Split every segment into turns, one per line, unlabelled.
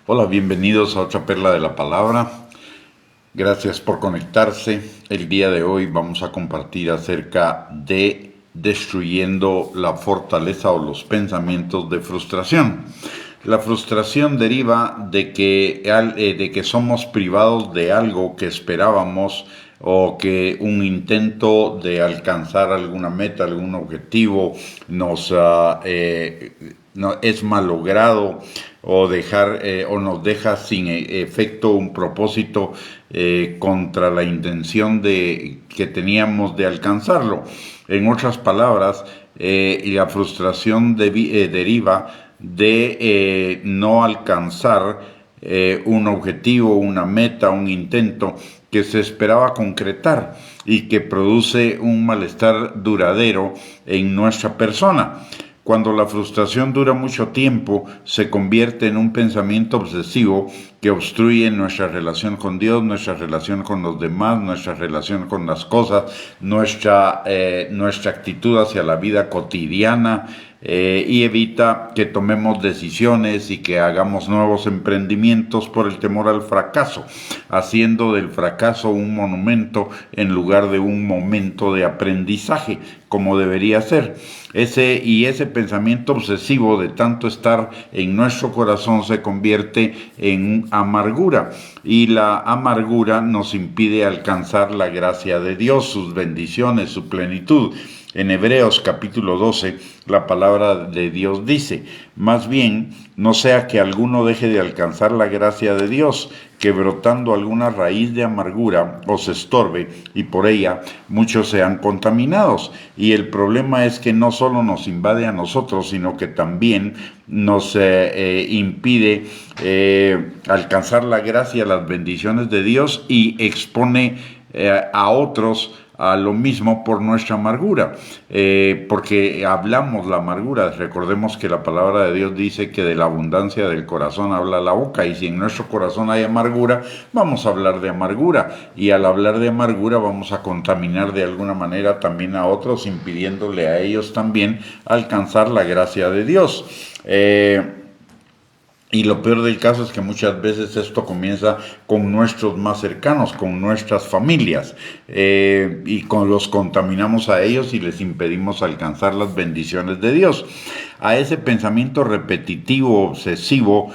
Hola, bienvenidos a otra perla de la palabra. Gracias por conectarse. El día de hoy vamos a compartir acerca de destruyendo la fortaleza o los pensamientos de frustración. La frustración deriva de que somos privados de algo que esperábamos o que un intento de alcanzar alguna meta, algún objetivo es malogrado o nos deja sin efecto un propósito contra la intención que teníamos de alcanzarlo. En otras palabras, la frustración deriva de no alcanzar un objetivo, una meta, un intento que se esperaba concretar y que produce un malestar duradero en nuestra persona. Cuando la frustración dura mucho tiempo, se convierte en un pensamiento obsesivo que obstruye nuestra relación con Dios, nuestra relación con los demás, nuestra relación con las cosas, nuestra actitud hacia la vida cotidiana, y evita que tomemos decisiones y que hagamos nuevos emprendimientos por el temor al fracaso, haciendo del fracaso un monumento en lugar de un momento de aprendizaje, como debería ser. Ese pensamiento obsesivo de tanto estar en nuestro corazón se convierte en amargura, y la amargura nos impide alcanzar la gracia de Dios, sus bendiciones, su plenitud. En Hebreos capítulo 12, la palabra de Dios dice: más bien, no sea que alguno deje de alcanzar la gracia de Dios, que brotando alguna raíz de amargura os estorbe, y por ella muchos sean contaminados. Y el problema es que no solo nos invade a nosotros, sino que también nos impide alcanzar la gracia, las bendiciones de Dios, y expone a otros a lo mismo por nuestra amargura, porque hablamos la amargura. Recordemos que la palabra de Dios dice que de la abundancia del corazón habla la boca, y si en nuestro corazón hay amargura, vamos a hablar de amargura, y al hablar de amargura vamos a contaminar de alguna manera también a otros, impidiéndole a ellos también alcanzar la gracia de Dios. Y lo peor del caso es que muchas veces esto comienza con nuestros más cercanos, con nuestras familias, y los contaminamos a ellos y les impedimos alcanzar las bendiciones de Dios. A ese pensamiento repetitivo, obsesivo,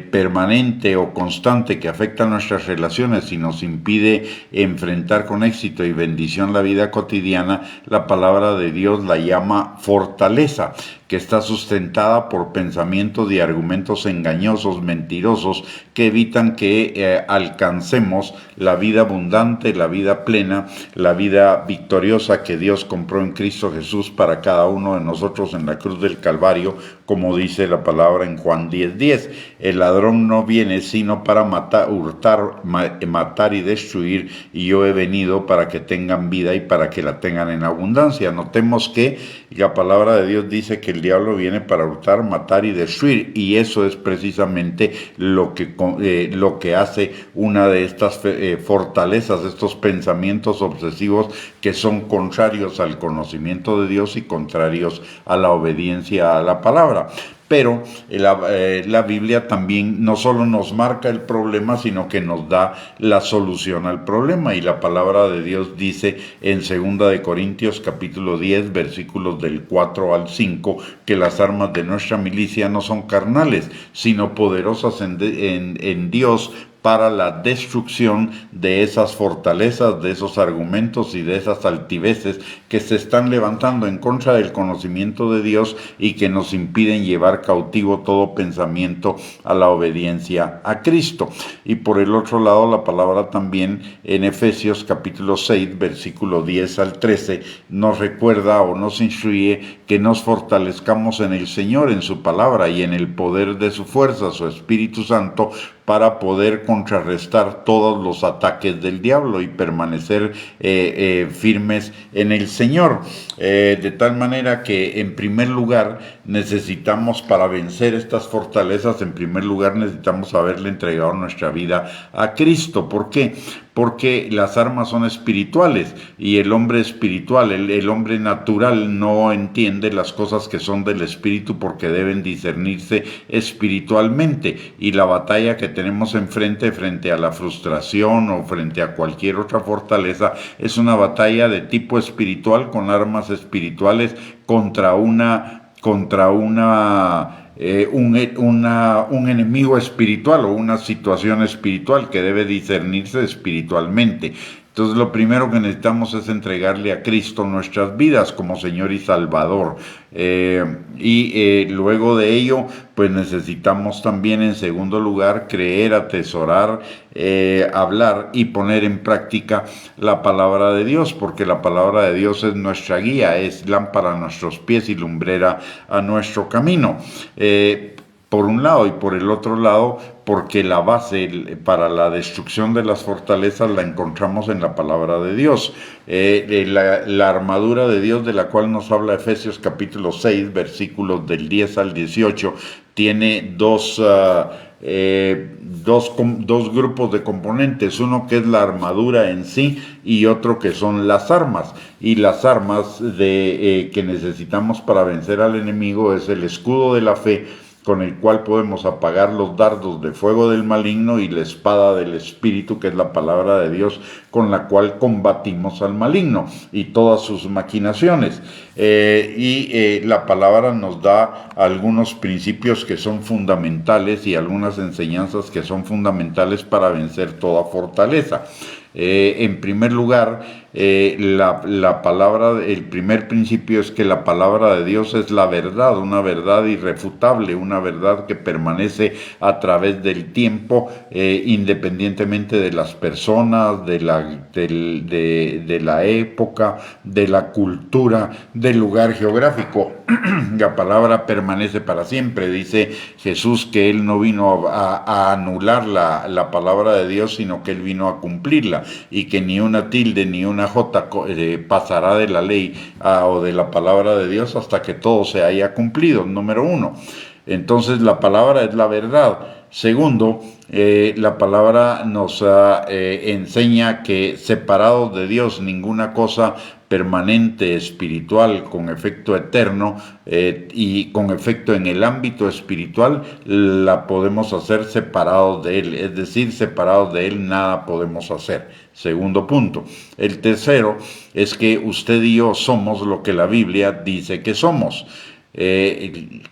permanente o constante que afecta nuestras relaciones y nos impide enfrentar con éxito y bendición la vida cotidiana, la palabra de Dios la llama fortaleza, que está sustentada por pensamientos y argumentos engañosos, mentirosos, que evitan que alcancemos la vida abundante, la vida plena, la vida victoriosa que Dios compró en Cristo Jesús para cada uno de nosotros en la cruz del Calvario, como dice la palabra en Juan 10:10. El ladrón no viene sino para hurtar, matar y destruir, y yo he venido para que tengan vida y para que la tengan en abundancia. Notemos que la palabra de Dios dice que el diablo viene para hurtar, matar y destruir, y eso es precisamente lo que hace una de estas fortalezas, estos pensamientos obsesivos que son contrarios al conocimiento de Dios y contrarios a la obediencia a la palabra. Pero la Biblia también no solo nos marca el problema, sino que nos da la solución al problema. Y la palabra de Dios dice en 2 de Corintios capítulo 10, versículos del 4 al 5, que las armas de nuestra milicia no son carnales, sino poderosas en Dios para la destrucción de esas fortalezas, de esos argumentos y de esas altiveces que se están levantando en contra del conocimiento de Dios y que nos impiden llevar cautivo todo pensamiento a la obediencia a Cristo. Y por el otro lado, la palabra también en Efesios capítulo 6, versículo 10 al 13, nos recuerda o nos instruye que nos fortalezcamos en el Señor, en su palabra y en el poder de su fuerza, su Espíritu Santo, para poder contrarrestar todos los ataques del diablo y permanecer firmes en el Señor. De tal manera que, en primer lugar, necesitamos, para vencer estas fortalezas, en primer lugar necesitamos haberle entregado nuestra vida a Cristo. ¿Por qué? porque las armas son espirituales y el hombre espiritual, el hombre natural no entiende las cosas que son del espíritu porque deben discernirse espiritualmente, y la batalla que tenemos enfrente frente a la frustración o frente a cualquier otra fortaleza es una batalla de tipo espiritual con armas espirituales contra un enemigo espiritual o una situación espiritual que debe discernirse espiritualmente. Entonces lo primero que necesitamos es entregarle a Cristo nuestras vidas como Señor y Salvador. Luego de ello, pues necesitamos también, en segundo lugar, creer, atesorar, hablar y poner en práctica la palabra de Dios, porque la palabra de Dios es nuestra guía, es lámpara a nuestros pies y lumbrera a nuestro camino. Por un lado, y por el otro lado, porque la base para la destrucción de las fortalezas la encontramos en la palabra de Dios. La armadura de Dios, de la cual nos habla Efesios capítulo 6, versículos del 10 al 18, tiene dos grupos de componentes, uno que es la armadura en sí y otro que son las armas. Y las armas que necesitamos para vencer al enemigo es el escudo de la fe, con el cual podemos apagar los dardos de fuego del maligno, y la espada del Espíritu, que es la palabra de Dios, con la cual combatimos al maligno y todas sus maquinaciones. La palabra nos da algunos principios que son fundamentales y algunas enseñanzas que son fundamentales para vencer toda fortaleza. En primer lugar, el primer principio es que la palabra de Dios es la verdad, una verdad irrefutable, una verdad que permanece a través del tiempo, independientemente de las personas, de la época, de la cultura, del lugar geográfico. La palabra permanece para siempre. Dice Jesús que Él no vino a anular la palabra de Dios, sino que Él vino a cumplirla, y que ni una tilde ni una jota pasará de la ley o de la palabra de Dios hasta que todo se haya cumplido, número uno. Entonces la palabra es la verdad. Segundo, la palabra nos enseña que separados de Dios, ninguna cosa permanente, espiritual, con efecto eterno y con efecto en el ámbito espiritual, la podemos hacer separados de Él. Es decir, separados de Él nada podemos hacer. Segundo punto. El tercero es que usted y yo somos lo que la Biblia dice que somos.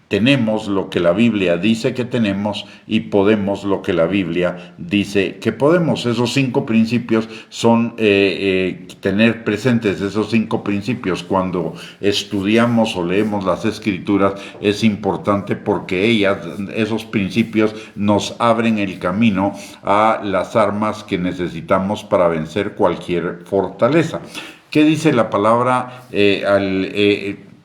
Tenemos lo que la Biblia dice que tenemos y podemos lo que la Biblia dice que podemos. Esos 5 principios son tener presentes esos 5 principios cuando estudiamos o leemos las Escrituras. Es importante porque esos principios nos abren el camino a las armas que necesitamos para vencer cualquier fortaleza. ¿Qué dice la palabra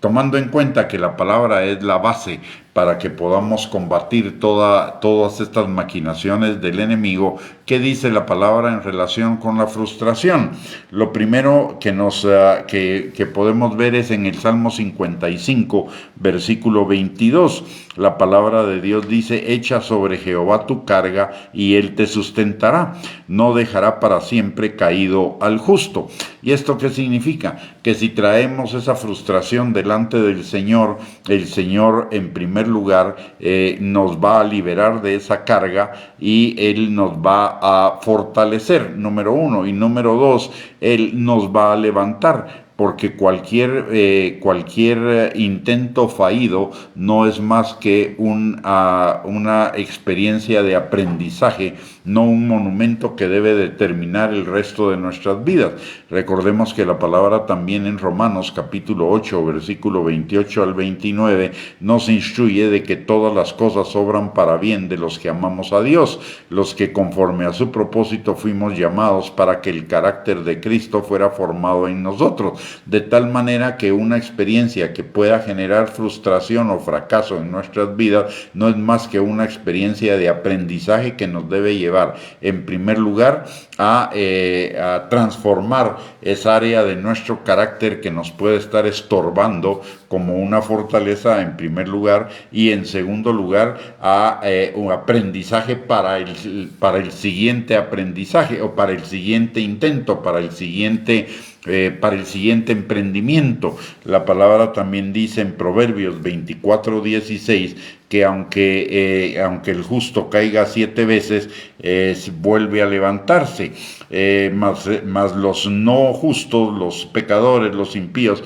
tomando en cuenta que la palabra es la base para que podamos combatir todas estas maquinaciones del enemigo? ¿Qué dice la palabra en relación con la frustración? Lo primero que podemos ver es en el Salmo 55, versículo 22. La palabra de Dios dice: echa sobre Jehová tu carga y Él te sustentará, no dejará para siempre caído al justo. ¿Y esto qué significa? Que si traemos esa frustración delante del Señor, el Señor en primer lugar nos va a liberar de esa carga y Él nos va a fortalecer, número 1, y número 2, Él nos va a levantar, porque cualquier intento fallido no es más que una experiencia de aprendizaje, no un monumento que debe determinar el resto de nuestras vidas. Recordemos que la palabra también en Romanos capítulo 8, versículo 28 al 29, nos instruye de que todas las cosas obran para bien de los que amamos a Dios, los que conforme a su propósito fuimos llamados para que el carácter de Cristo fuera formado en nosotros. de tal manera que una experiencia que pueda generar frustración o fracaso en nuestras vidas no es más que una experiencia de aprendizaje que nos debe llevar, en primer lugar, a transformar esa área de nuestro carácter que nos puede estar estorbando como una fortaleza, en primer lugar, y en segundo lugar a un aprendizaje para el siguiente aprendizaje, o para el siguiente intento, para el siguiente emprendimiento. La palabra también dice en Proverbios 24:16 que aunque el justo caiga 7 veces, vuelve a levantarse, mas los no justos, los pecadores, los impíos,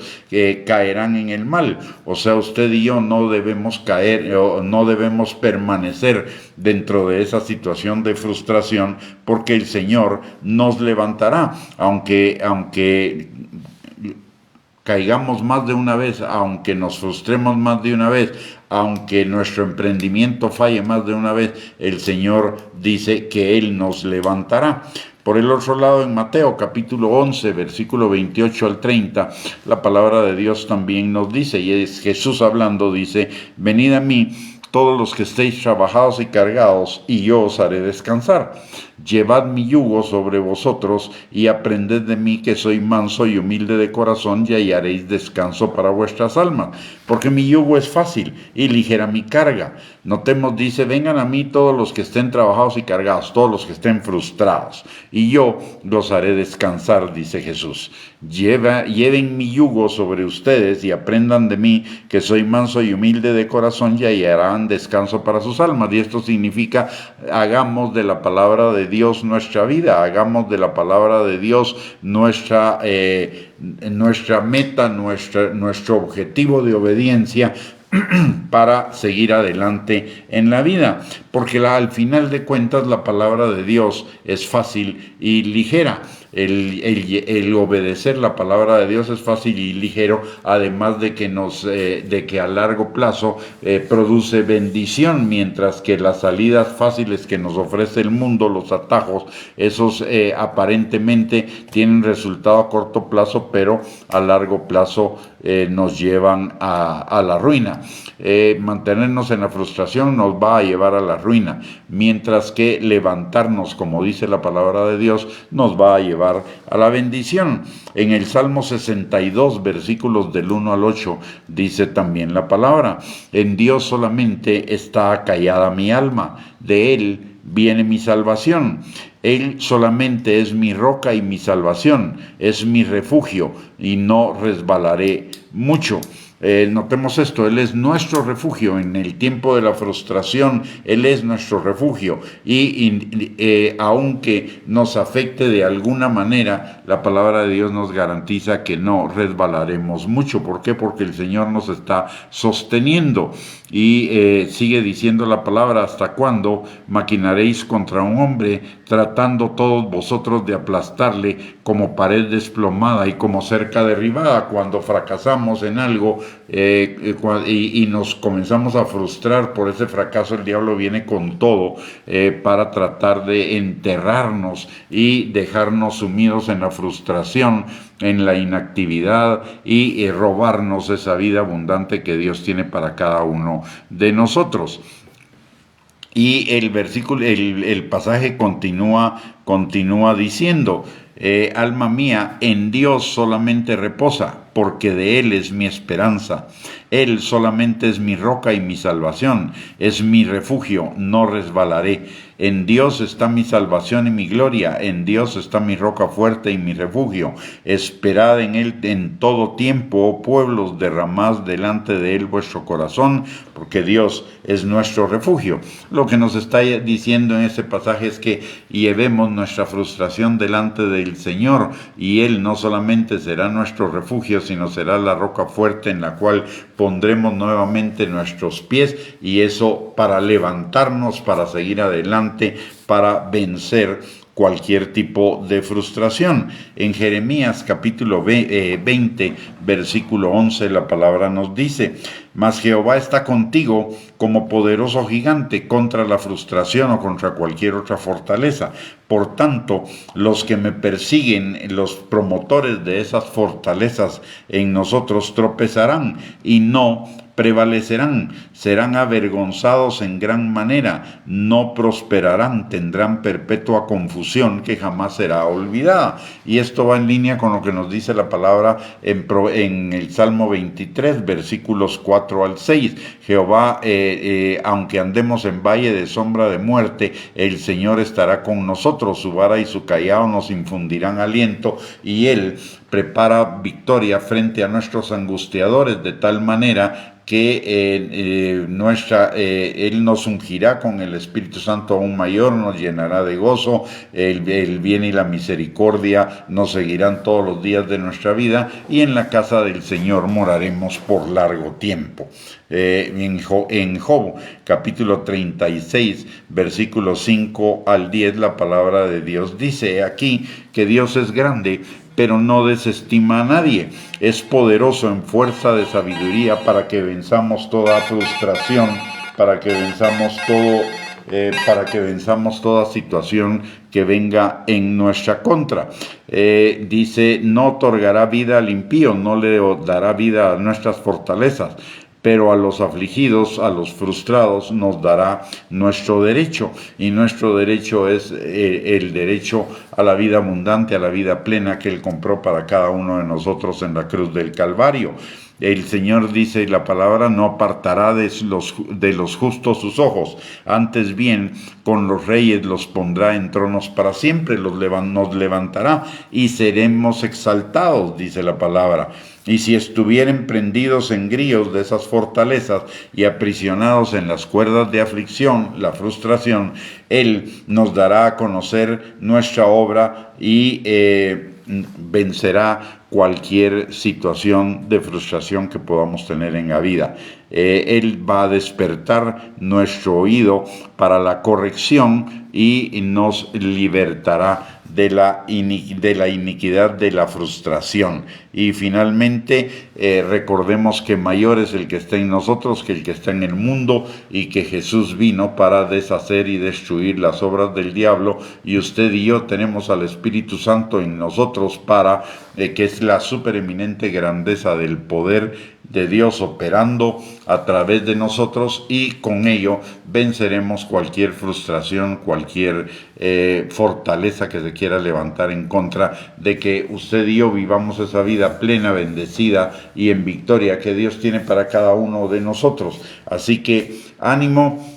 caerán en el mal. O sea, usted y yo no debemos caer, o no debemos permanecer dentro de esa situación de frustración, porque el Señor nos levantará, aunque caigamos más de una vez, aunque nos frustremos más de una vez, aunque nuestro emprendimiento falle más de una vez, el Señor dice que Él nos levantará. Por el otro lado, en Mateo capítulo 11, versículo 28 al 30, la palabra de Dios también nos dice, y es Jesús hablando, dice: venid a mí todos los que estéis trabajados y cargados, y yo os haré descansar. Llevad mi yugo sobre vosotros, y aprended de mí, que soy manso y humilde de corazón, y hallaréis descanso para vuestras almas. Porque mi yugo es fácil y ligera mi carga. Notemos, dice: vengan a mí todos los que estén trabajados y cargados, todos los que estén frustrados, y yo los haré descansar, dice Jesús. Lleven mi yugo sobre ustedes y aprendan de mí, que soy manso y humilde de corazón, y hallarán descanso para sus almas. Y esto significa: hagamos de la palabra de Dios nuestra vida, hagamos de la palabra de Dios nuestra meta, nuestro objetivo de obediencia para seguir adelante en la vida, porque al final de cuentas la palabra de Dios es fácil y ligera. El obedecer la palabra de Dios es fácil y ligero, además de que a largo plazo produce bendición, mientras que las salidas fáciles que nos ofrece el mundo, los atajos, esos aparentemente tienen resultado a corto plazo, pero a largo plazo nos llevan a la ruina. Mantenernos en la frustración nos va a llevar a la ruina, mientras que levantarnos, como dice la palabra de Dios, nos va a llevar a la bendición. En el Salmo 62, versículos del 1 al 8, dice también la palabra: en Dios solamente está callada mi alma, de Él viene mi salvación. Él solamente es mi roca y mi salvación, es mi refugio, y no resbalaré mucho. Notemos esto: Él es nuestro refugio en el tiempo de la frustración. Él es nuestro refugio, y aunque nos afecte de alguna manera, la palabra de Dios nos garantiza que no resbalaremos mucho. ¿Por qué? Porque el Señor nos está sosteniendo. Y sigue diciendo la palabra: ¿hasta cuándo maquinaréis contra un hombre, tratando todos vosotros de aplastarle como pared desplomada y como cerca derribada? Cuando fracasamos en algo y nos comenzamos a frustrar por ese fracaso, el diablo viene con todo para tratar de enterrarnos y dejarnos sumidos en la frustración, en la inactividad, y robarnos esa vida abundante que Dios tiene para cada uno de nosotros. Y el pasaje continúa diciendo: alma mía, en Dios solamente reposa, porque de Él es mi esperanza. Él solamente es mi roca y mi salvación, es mi refugio, no resbalaré. En Dios está mi salvación y mi gloria, en Dios está mi roca fuerte y mi refugio. Esperad en Él en todo tiempo, oh pueblos, derramad delante de Él vuestro corazón, porque Dios es nuestro refugio. Lo que nos está diciendo en ese pasaje es que llevemos nuestra frustración delante del Señor, y Él no solamente será nuestro refugio, sino será la roca fuerte en la cual pondremos nuevamente nuestros pies, y eso para levantarnos, para seguir adelante, para vencer cualquier tipo de frustración. En Jeremías capítulo 20, versículo 11, la palabra nos dice: mas Jehová está contigo como poderoso gigante contra la frustración o contra cualquier otra fortaleza. Por tanto, los que me persiguen, los promotores de esas fortalezas en nosotros, tropezarán y no prevalecerán, serán avergonzados en gran manera, no prosperarán, tendrán perpetua confusión que jamás será olvidada. Y esto va en línea con lo que nos dice la palabra en el Salmo 23, versículos 4 al 6. Jehová, aunque andemos en valle de sombra de muerte, el Señor estará con nosotros, su vara y su cayado nos infundirán aliento, y Él prepara victoria frente a nuestros angustiadores, de tal manera que Él nos ungirá con el Espíritu Santo aún mayor, nos llenará de gozo, el bien y la misericordia nos seguirán todos los días de nuestra vida, y en la casa del Señor moraremos por largo tiempo. En Job, capítulo 36, versículos 5 al 10, la palabra de Dios dice aquí que Dios es grande, pero no desestima a nadie. Es poderoso en fuerza de sabiduría para que venzamos toda frustración, para que venzamos toda situación que venga en nuestra contra. Dice: no otorgará vida al impío, no le dará vida a nuestras fortalezas, pero a los afligidos, a los frustrados, nos dará nuestro derecho. Y nuestro derecho es el derecho a la vida abundante, a la vida plena que Él compró para cada uno de nosotros en la cruz del Calvario. El Señor dice, la palabra: no apartará de los justos sus ojos, antes bien con los reyes los pondrá en tronos para siempre, nos levantará y seremos exaltados, dice la palabra. Y si estuvieren prendidos en grillos de esas fortalezas y aprisionados en las cuerdas de aflicción, la frustración, Él nos dará a conocer nuestra obra y vencerá cualquier situación de frustración que podamos tener en la vida. Él va a despertar nuestro oído para la corrección y nos libertará de la iniquidad de la frustración. Y finalmente, recordemos que mayor es el que está en nosotros que el que está en el mundo, y que Jesús vino para deshacer y destruir las obras del diablo, y usted y yo tenemos al Espíritu Santo en nosotros para que es la supereminente grandeza del poder de Dios operando a través de nosotros, y con ello venceremos cualquier frustración, cualquier fortaleza que se quiera levantar en contra de que usted y yo vivamos esa vida plena, bendecida y en victoria que Dios tiene para cada uno de nosotros. Así que ánimo.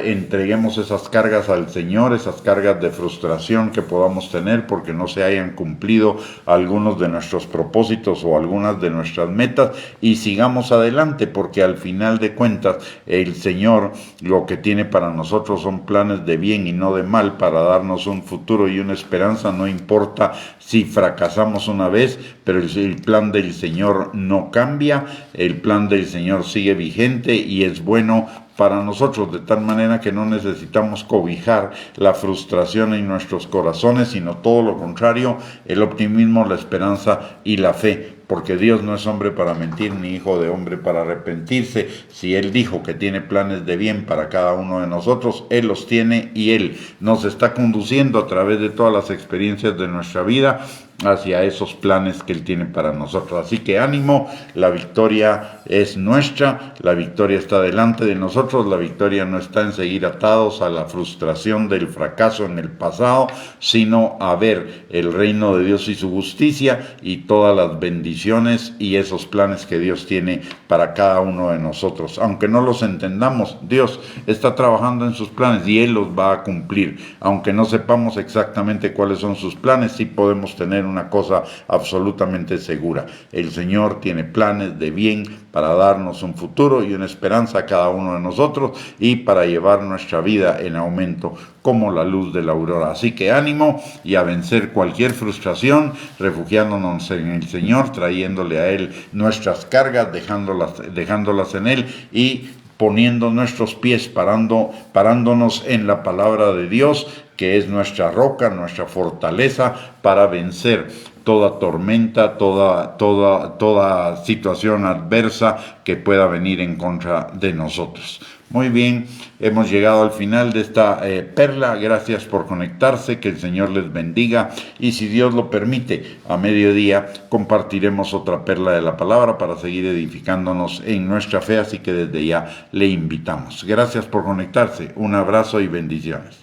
Entreguemos esas cargas al Señor, esas cargas de frustración que podamos tener porque no se hayan cumplido algunos de nuestros propósitos o algunas de nuestras metas, y sigamos adelante, porque al final de cuentas el Señor lo que tiene para nosotros son planes de bien y no de mal, para darnos un futuro y una esperanza. No importa si fracasamos una vez, pero el plan del Señor no cambia, el plan del Señor sigue vigente y es bueno para nosotros, de tal manera que no necesitamos cobijar la frustración en nuestros corazones, sino todo lo contrario, el optimismo, la esperanza y la fe, porque Dios no es hombre para mentir, ni hijo de hombre para arrepentirse. Si Él dijo que tiene planes de bien para cada uno de nosotros, Él los tiene, y Él nos está conduciendo a través de todas las experiencias de nuestra vida hacia esos planes que Él tiene para nosotros. Así que ánimo, la victoria es nuestra, la victoria está delante de nosotros, la victoria no está en seguir atados a la frustración del fracaso en el pasado, sino a ver el reino de Dios y su justicia y todas las bendiciones y esos planes que Dios tiene para cada uno de nosotros. Aunque no los entendamos, Dios está trabajando en sus planes y Él los va a cumplir. Aunque no sepamos exactamente cuáles son sus planes, sí podemos tener una cosa absolutamente segura: el Señor tiene planes de bien para darnos un futuro y una esperanza a cada uno de nosotros, y para llevar nuestra vida en aumento como la luz de la aurora. Así que ánimo y a vencer cualquier frustración, refugiándonos en el Señor, trayéndole a Él nuestras cargas, dejándolas en Él, y poniendo nuestros pies, parándonos en la palabra de Dios, que es nuestra roca, nuestra fortaleza para vencer toda tormenta, toda situación adversa que pueda venir en contra de nosotros. Muy bien, hemos llegado al final de esta perla. Gracias por conectarse, que el Señor les bendiga, y si Dios lo permite, a mediodía compartiremos otra perla de la palabra para seguir edificándonos en nuestra fe, así que desde ya le invitamos. Gracias por conectarse, un abrazo y bendiciones.